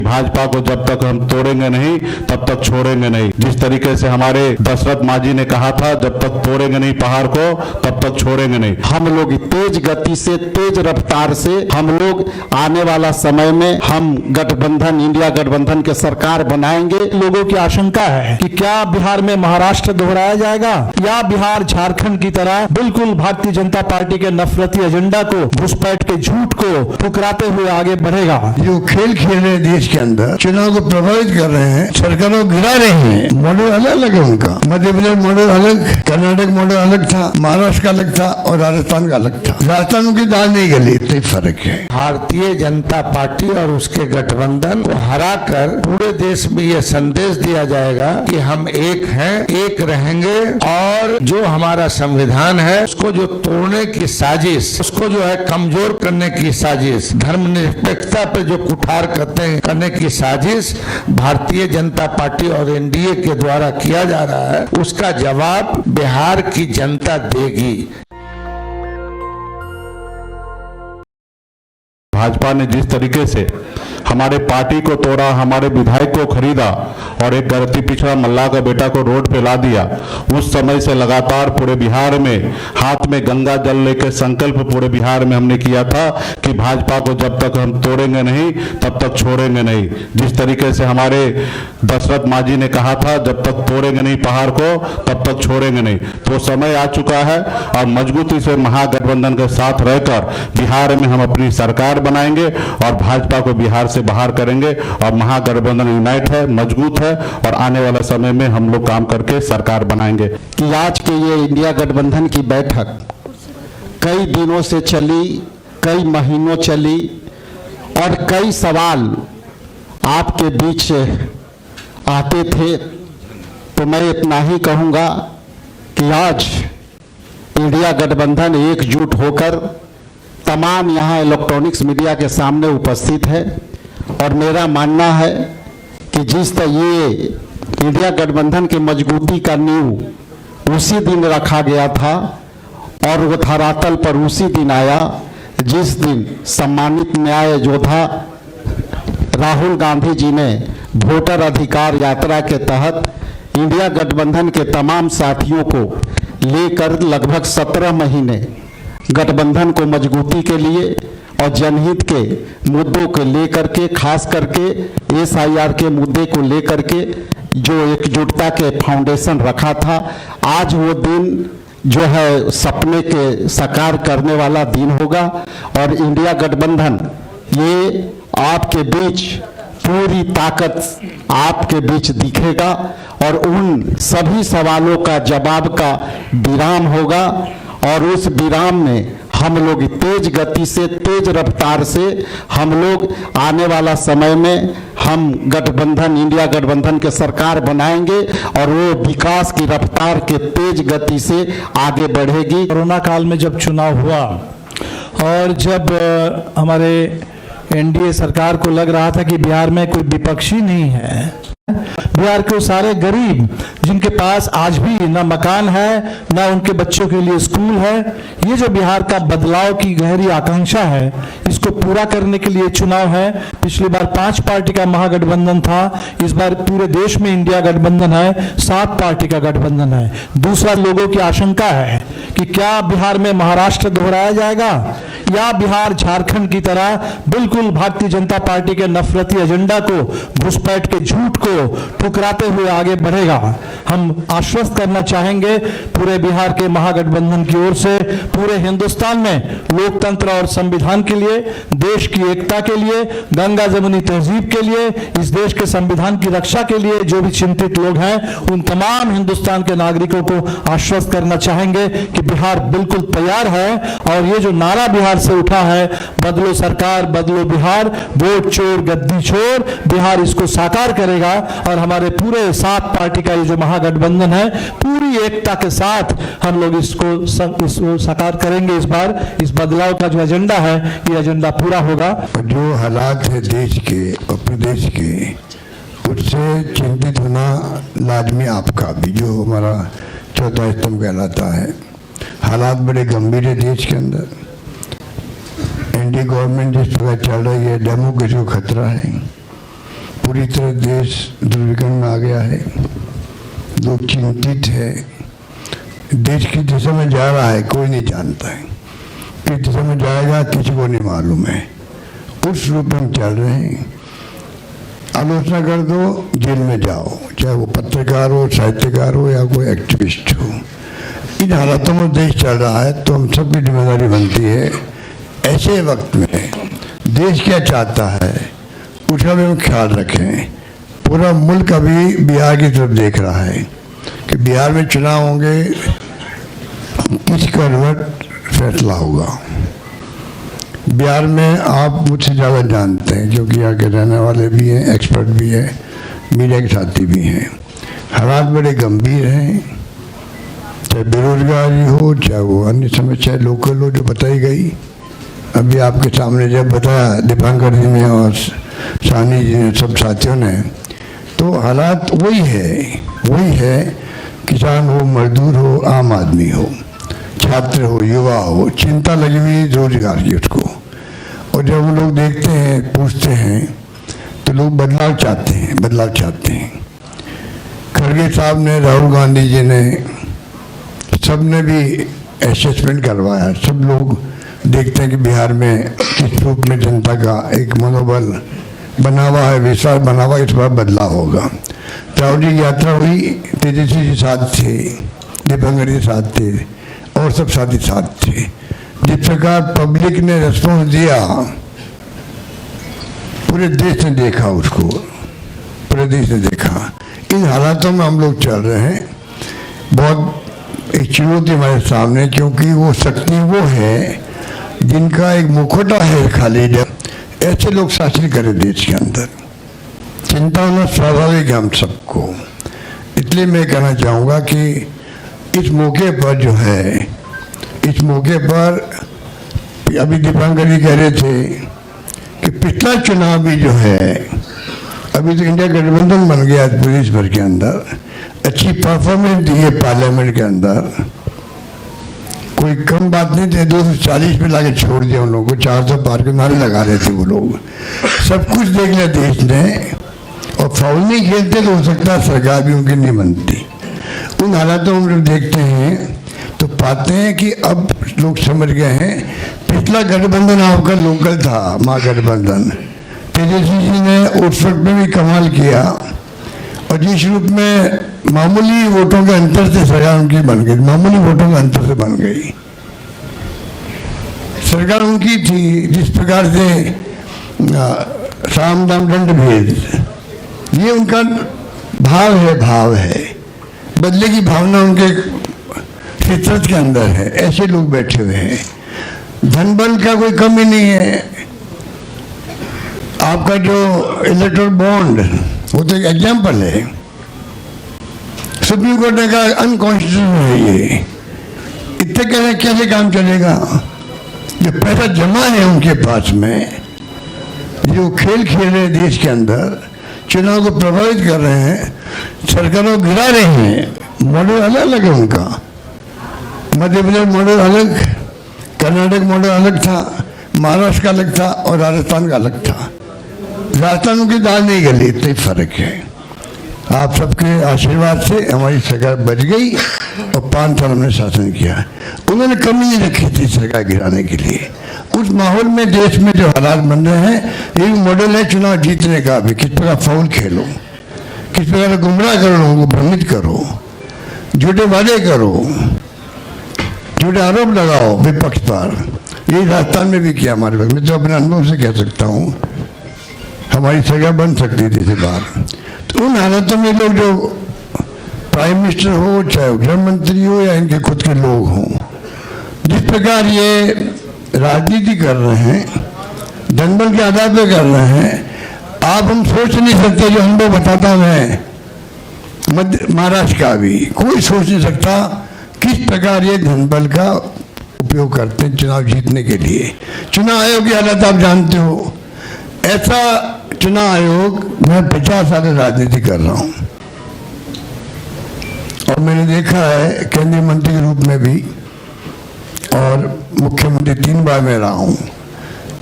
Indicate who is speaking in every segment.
Speaker 1: भाजपा को जब तक हम तोड़ेंगे नहीं तब तक छोड़ेंगे नहीं। जिस तरीके से हमारे दशरथ मांझी ने कहा था, जब तक तोड़ेंगे नहीं पहाड़ को तब तक छोड़ेंगे नहीं।
Speaker 2: हम लोग तेज गति से, तेज रफ्तार से हम लोग आने वाला समय में हम गठबंधन, इंडिया गठबंधन के सरकार बनाएंगे।
Speaker 3: लोगों की आशंका है कि क्या बिहार में महाराष्ट्र दोहराया जाएगा या बिहार झारखंड की तरह बिल्कुल भारतीय जनता पार्टी के नफरती एजेंडा को, घुसपैठ के झूठ को ठुकराते हुए आगे बढ़ेगा।
Speaker 4: जो खेल खेल रहे हैं देश के अंदर, चुनाव को प्रभावित कर रहे हैं, सरकारों गिरा रहे हैं। मॉडल अलग अलग है उनका। मध्य प्रदेश मॉडल अलग, कर्नाटक मॉडल अलग था, महाराष्ट्र का अलग था और राजस्थान का अलग था। राजस्थान की दाल नहीं गली, इतना फर्क है।
Speaker 5: भारतीय जनता पार्टी और उसके गठबंधन को हराकर पूरे देश में ये संदेश दिया जाएगा कि हम एक हैं, एक रहेंगे और जो हमारा संविधान है उसको जो तोड़ने की साजिश, उसको जो है कमजोर करने की साजिश, धर्मनिरपेक्षता पर जो कुठार करने की साजिश भारतीय जनता पार्टी और एनडीए के द्वारा किया जा रहा है, उसका जवाब बिहार की जनता देगी।
Speaker 1: भाजपा ने जिस तरीके से हमारे पार्टी को तोड़ा, हमारे विधायक को खरीदा और एक गलती पिछड़ा मल्लाह का बेटा को रोड पे ला दिया, उस समय से लगातार पूरे बिहार में हाथ में गंगा जल लेकर संकल्प पूरे बिहार में हमने किया था कि भाजपा को जब तक हम तोड़ेंगे नहीं तब तक छोड़ेंगे नहीं। जिस तरीके से हमारे दशरथ मांझी ने कहा था, जब तक तोड़ेंगे नहीं पहाड़ को तब तक छोड़ेंगे नहीं। तो समय आ चुका है और मजबूती से महागठबंधन के साथ रहकर बिहार में हम अपनी सरकार बनाएंगे और भाजपा को बिहार से बाहर करेंगे और महागठबंधन यूनाइट है, मजबूत है और आने वाला समय में हम लोग काम करके सरकार बनाएंगे।
Speaker 2: कि आज के ये इंडिया गठबंधन की बैठक कई दिनों से चली, कई महीनों चली और कई सवाल आपके बीच आते थे। तो मैं इतना ही कहूँगा कि आज इंडिया गठबंधन एकजुट होकर तमाम यहाँ इलेक्ट्रॉनिक्स मीडिया के सामने उपस्थित है और मेरा मानना है कि जिस तरह ये इंडिया गठबंधन के मजबूती का नींव उसी दिन रखा गया था और वो धरातल पर उसी दिन आया जिस दिन सम्मानित न्याय योद्धा राहुल गांधी जी ने वोटर अधिकार यात्रा के तहत इंडिया गठबंधन के तमाम साथियों को लेकर लगभग 17 महीने गठबंधन को मजबूती के लिए और जनहित के मुद्दों को लेकर के, खास करके SIR के मुद्दे को लेकर के जो एकजुटता के फाउंडेशन रखा था, आज वो दिन जो है सपने के साकार करने वाला दिन होगा और इंडिया गठबंधन ये आपके बीच पूरी ताकत आपके बीच दिखेगा और उन सभी सवालों का जवाब का विराम होगा और उस विराम में हम लोग तेज गति से, तेज रफ्तार से हम लोग आने वाला समय में हम गठबंधन, इंडिया गठबंधन के सरकार बनाएंगे और वो विकास की रफ्तार के तेज गति से आगे बढ़ेगी।
Speaker 3: कोरोना काल में जब चुनाव हुआ और जब हमारे एनडीए सरकार को लग रहा था कि बिहार में कोई विपक्षी नहीं है, बिहार के सारे गरीब जिनके पास आज भी ना मकान है ना उनके बच्चों के लिए स्कूल है, ये जो बिहार का बदलाव की गहरी आकांक्षा है, इसको पूरा करने के लिए चुनाव है। पिछली बार 5 पार्टी का महागठबंधन था, इस बार पूरे देश में इंडिया गठबंधन है, 7 पार्टी का गठबंधन है। दूसरा, लोगों की आशंका है कि क्या बिहार में महाराष्ट्र दोहराया जाएगा या बिहार झारखंड की तरह बिल्कुल भारतीय जनता पार्टी के नफरती एजेंडा को, घुसपैठ के झूठ को ठुकराते हुए आगे बढ़ेगा। हम आश्वस्त करना चाहेंगे पूरे बिहार के महागठबंधन की ओर से, पूरे हिंदुस्तान में लोकतंत्र और संविधान के लिए, देश की एकता के लिए, गंगा जमुनी तहजीब के लिए, इस देश के संविधान की रक्षा के लिए जो भी चिंतित लोग हैं, उन तमाम हिंदुस्तान के नागरिकों को आश्वस्त करना चाहेंगे कि बिहार बिल्कुल तैयार है और ये जो नारा बिहार से उठा है, बदलो सरकार बदलो बिहार, वोट चोर गद्दी छोर, बिहार इसको साकार करेगा और हमारे पूरे 7 पार्टी का ये जो महागठबंधन है पूरी एकता के साथ हम लोग इसको साकार करेंगे। इस बार इस बदलाव का जो एजेंडा है ये एजेंडा पूरा होगा।
Speaker 4: जो हालात है देश के और प्रदेश के, उससे चिंतित होना लाजमी आपका भी, जो हमारा चौथा स्तंभ कहलाता है। हालात बड़े गंभीर है देश के अंदर। एनडीए गवर्नमेंट जिस प्रकार चल रही है, डेमोक्रेसी को खतरा है। पूरी तरह देश दुर्विघन में आ गया है। लोग चिंतित है। देश की दिशा में जा रहा है कोई नहीं जानता है, किस दिशा में जाएगा किसी को नहीं मालूम है। उस रूप में हम चल रहे हैं। आलोचना कर दो जेल में जाओ, चाहे वो पत्रकार हो, साहित्यकार हो या कोई एक्टिविस्ट हो। इन हालातों में देश चल रहा है तो हम सब की जिम्मेदारी बनती है ऐसे वक्त में देश क्या चाहता है उसका भी हम ख्याल रखें। पूरा मुल्क अभी बिहार की तरफ देख रहा है कि बिहार में चुनाव होंगे, किस करवट फैसला होगा। बिहार में आप मुझसे ज़्यादा जानते हैं क्योंकि यहाँ के रहने वाले भी हैं, एक्सपर्ट भी हैं, मीडिया के साथी भी हैं। हालात बड़े गंभीर हैं, चाहे बेरोजगारी हो, चाहे वो अन्य समस्या लोकल हो जो बताई गई। अभी आपके सामने जब बताया दीपांकर जी ने और सानी जी ने, सब साथियों ने, तो हालात वही है। किसान हो, मजदूर हो, आम आदमी हो, छात्र हो, युवा हो, चिंता लगी हुई रोजगार की उसको। और जब वो लोग देखते हैं, पूछते हैं, तो लोग बदलाव चाहते हैं। खड़गे साहब ने, राहुल गांधी जी ने, सब ने भी असेसमेंट करवाया। सब लोग देखते हैं कि बिहार में किस रूप में जनता का एक मनोबल बना हुआ है, विश्वास बना हुआ, इस बार बदलाव होगा। राहुल जी की यात्रा हुई, तेजस्वी जी साथ थे, दीपांकर जी साथ थे और सब साथी साथ थे। जिस प्रकार पब्लिक ने रिस्पॉन्स दिया, पूरे देश ने देखा उसको, पूरे देश ने देखा। इन हालातों में हम लोग चल रहे हैं। बहुत एक चुनौती हमारे सामने, क्योंकि वो शक्ति वो है जिनका एक मुखौटा है खाली। जब ऐसे लोग शासन करें देश के अंदर, चिंता होना स्वाभाविक है हम सबको। इसलिए मैं कहना चाहूँगा कि इस मौके पर जो है, इस मौके पर अभी दीपांकर जी कह रहे थे कि पिछला चुनाव भी जो है, अभी तो इंडिया गठबंधन बन गया प्रदेश भर के अंदर, अच्छी परफॉर्मेंस दी है पार्लियामेंट के अंदर। कोई कम बात नहीं थे, 240 पे लाके छोड़ दिया उन लोगों को, 400 पार के नारे लगा रहे थे वो लोग। सब कुछ देख लिया देश ने, और फाउल नहीं खेलते तो हो सकता है सरकार भी उनकी नहीं बनती। उन हालातों में हम लोग देखते हैं तो पाते हैं कि अब लोग समझ गए हैं। पिछला गठबंधन आपका लोकल था, महागठबंधन, तेजस्वी जी ने उस वक्त में भी कमाल किया, और जिस रूप में मामूली वोटों के अंतर से सरकार उनकी बन गई, मामूली वोटों के अंतर से बन गई सरकार उनकी थी। जिस प्रकार से साम दाम दंड भेद, ये उनका भाव है। बदले की भावना उनके फितरत के अंदर है। ऐसे लोग बैठे हुए हैं। धन बल का कोई कमी नहीं है। आपका जो इलेक्टोरल बॉन्ड, वो तो एक एग्जाम्पल है। सुप्रीम कोर्ट ने कहा अनकॉन्स्टिट्यूशनल है ये। इतने कैसे काम चलेगा? जो पैसा जमा है उनके पास में, जो खेल खेल रहे हैं देश के अंदर, चुनाव को प्रभावित कर रहे हैं, सरकारों को गिरा रहे हैं। मॉडल अलग अलग है उनका। मध्य प्रदेश मॉडल अलग, कर्नाटक मॉडल अलग था, महाराष्ट्र का अलग था और राजस्थान का अलग था। राजस्थान की दाल नहीं गली, इतना ही फर्क है। आप सबके आशीर्वाद से हमारी सरकार बच गई और 5 साल हमने शासन किया। उन्होंने कमी नहीं रखी थी सरकार गिराने के लिए। उस माहौल में देश में जो हालात बन रहे हैं, ये भी मॉडल है चुनाव जीतने का भी। किस प्रकार फाउल खेलो, किस प्रकार गुमराह करो, लोगों को भ्रमित करो, झूठे वादे करो, झूठे आरोप लगाओ विपक्ष पर। यही राजस्थान में भी किया हमारे पास। मैं तो अपने अनुभव से कह सकता हूँ, हमारी सरकार बन सकती थी इस बार। तो उन हालातों में लोग जो प्राइम मिनिस्टर हो, चाहे गृह मंत्री हो या इनके खुद के लोग हों, जिस प्रकार ये राजनीति कर रहे हैं, दंगल के आधार पर कर रहे हैं, आप हम सोच नहीं सकते। जो अनुभव बताता मैं महाराष्ट्र का भी, कोई सोच नहीं सकता किस प्रकार ये धनबल का उपयोग करते हैं चुनाव जीतने के लिए। चुनाव आयोग की हालत आप जानते हो। ऐसा चुनाव आयोग, मैं 50 साल राजनीति कर रहा हूँ और मैंने देखा है केंद्रीय मंत्री के रूप में भी और मुख्यमंत्री 3 बार में रहा हूँ।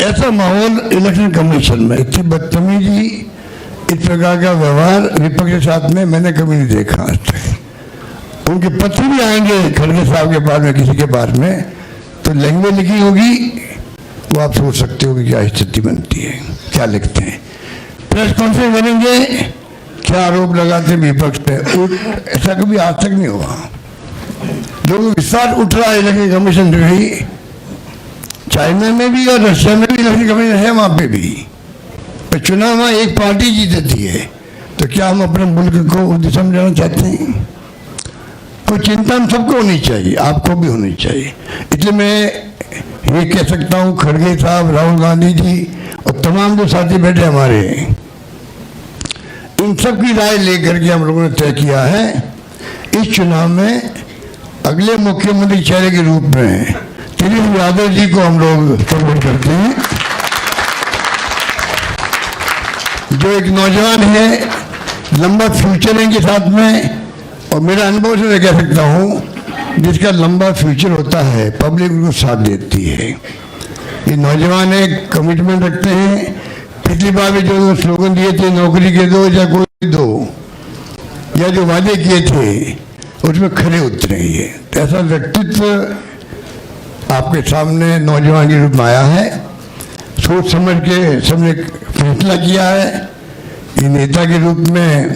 Speaker 4: ऐसा माहौल इलेक्शन कमीशन में, इतनी बदतमीजी, इस प्रकार का व्यवहार विपक्ष के साथ में मैंने कभी नहीं देखा आज तक। उनके पत्र भी आएंगे खड़गे साहब के पास में, किसी के पास में, तो लैंग्वेज लिखी होगी, वो आप सोच सकते हो कि क्या स्थिति बनती है, क्या लिखते हैं। प्रेस कॉन्फ्रेंस करेंगे, क्या आरोप लगाते विपक्ष पे, ऐसा कभी आज तक नहीं हुआ। लोगों का विश्वास उठ रहा है इलेक्शन कमीशन से भी, चाइना में भी और रशिया में भी इलेक्शन कमीशन है, वहाँ पे भी। पर चुनाव में एक पार्टी जीतती है, तो क्या हम अपने मुल्क को उस दिशा में जाना चाहते हैं? कोई चिंता हम सबको होनी चाहिए, आपको भी होनी चाहिए। इसलिए मैं ये कह सकता हूँ, खड़गे साहब, राहुल गांधी जी और तमाम जो साथी बैठे हमारे, इन सब की राय लेकर के हम लोगों ने तय किया है इस चुनाव में अगले मुख्यमंत्री चेहरे के रूप में तेजस्वी यादव जी को हम लोग सपोर्ट करते हैं, जो एक नौजवान है, लंबा फ्यूचर है इनके साथ में। और मेरा अनुभव से मैं कह सकता हूँ, जिसका लंबा फ्यूचर होता है पब्लिक उनको साथ देती है। ये नौजवान है, कमिटमेंट रखते हैं। पिछली बार भी जो स्लोगन दिए थे, नौकरी के दो या कोई दो, या जो वादे किए थे उसमें खरे उतरे। ये तो ऐसा व्यक्तित्व आपके सामने नौजवान के रूप में आया है, सोच समझ के सबने फैसला किया है। ये नेता के रूप में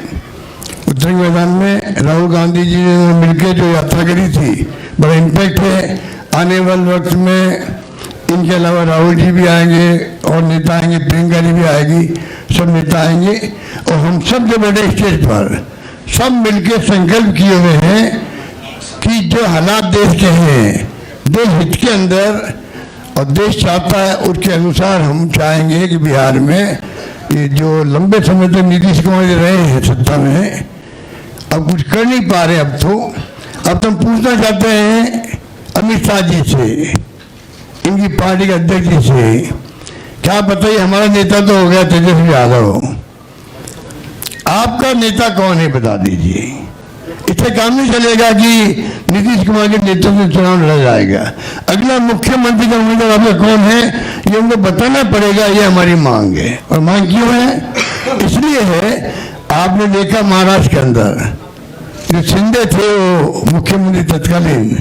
Speaker 4: उत्तरी मैदान में राहुल गांधी जी ने मिलकर जो यात्रा करी थी, बड़ा इम्पैक्ट है। आने वाले वक्त में इनके अलावा राहुल जी भी आएंगे और नेता आएंगे, प्रियंका जी भी आएगी, सब नेता आएंगे। और हम सब जो बैठे स्टेज पर सब मिलकर संकल्प किए हुए हैं कि जो हालात देश के हैं, देश हित के अंदर और देश चाहता है उसके अनुसार हम चाहेंगे कि बिहार में ये जो लंबे समय तक नीतीश कुमार जी रहे हैं सत्ता में, अब कुछ कर नहीं पा रहे। अब तो हम पूछना चाहते हैं अमित शाह जी से, इनकी पार्टी के अध्यक्ष जी से, क्या बताइए, हमारा नेता तो हो गया तेजस्वी यादव, आपका नेता कौन है बता दीजिए। इससे काम नहीं चलेगा कि नीतीश कुमार के नेतृत्व में चुनाव लड़ा जाएगा। अगला मुख्यमंत्री का उम्मीदवार आपका कौन है, ये उनको बताना पड़ेगा। ये हमारी मांग है। और मांग क्यों है? इसलिए है, आपने देखा महाराष्ट्र के अंदर जो शिंदे थे, वो मुख्यमंत्री तत्कालीन,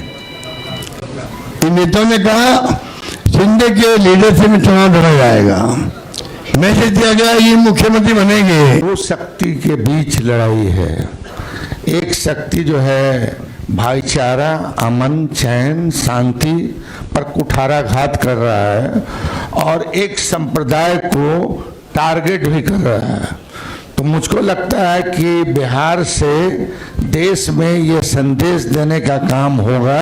Speaker 4: इन नेताओं ने कहा शिंदे के लीडरशिप में चुनाव लड़ा जाएगा। मैसेज दिया गया ये मुख्यमंत्री बनेंगे।
Speaker 5: दो शक्ति के बीच लड़ाई है। एक शक्ति जो है भाईचारा, अमन, चैन, शांति पर कुठाराघात कर रहा है, और एक संप्रदाय को टारगेट भी कर रहा है। तो मुझको लगता है कि बिहार से देश में ये संदेश देने का काम होगा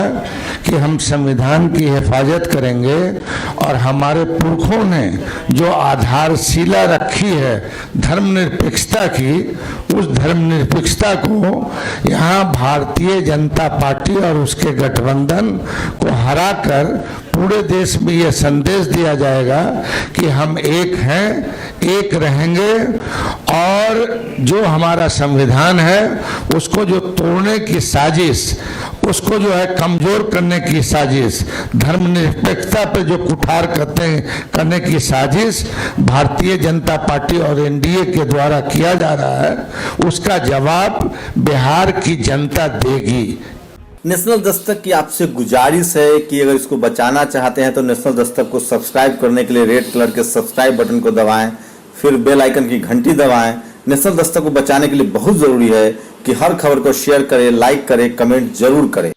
Speaker 5: कि हम संविधान की हिफाजत करेंगे, और हमारे पुरखों ने जो आधारशिला रखी है धर्मनिरपेक्षता की, उस धर्मनिरपेक्षता को यहाँ भारतीय जनता पार्टी और उसके गठबंधन को हराकर पूरे देश में ये संदेश दिया जाएगा कि हम एक हैं, एक रहेंगे, और जो हमारा संविधान है उसको जो तोड़ने की साजिश, उसको जो है कमजोर करने की साजिश, धर्मनिरपेक्षता पर जो कुठार करने की साजिश भारतीय जनता पार्टी और एनडीए के द्वारा किया जा रहा है, उसका जवाब बिहार की जनता देगी।
Speaker 6: नेशनल दस्तक की आपसे गुजारिश है कि अगर इसको बचाना चाहते हैं तो नेशनल दस्तक को सब्सक्राइब करने के लिए रेड कलर के सब्सक्राइब बटन को दबाएं, फिर बेल आइकन की घंटी दबाएं। नेशनल दस्तक को बचाने के लिए बहुत जरूरी है कि हर खबर को शेयर करें, लाइक करें, कमेंट जरूर करें।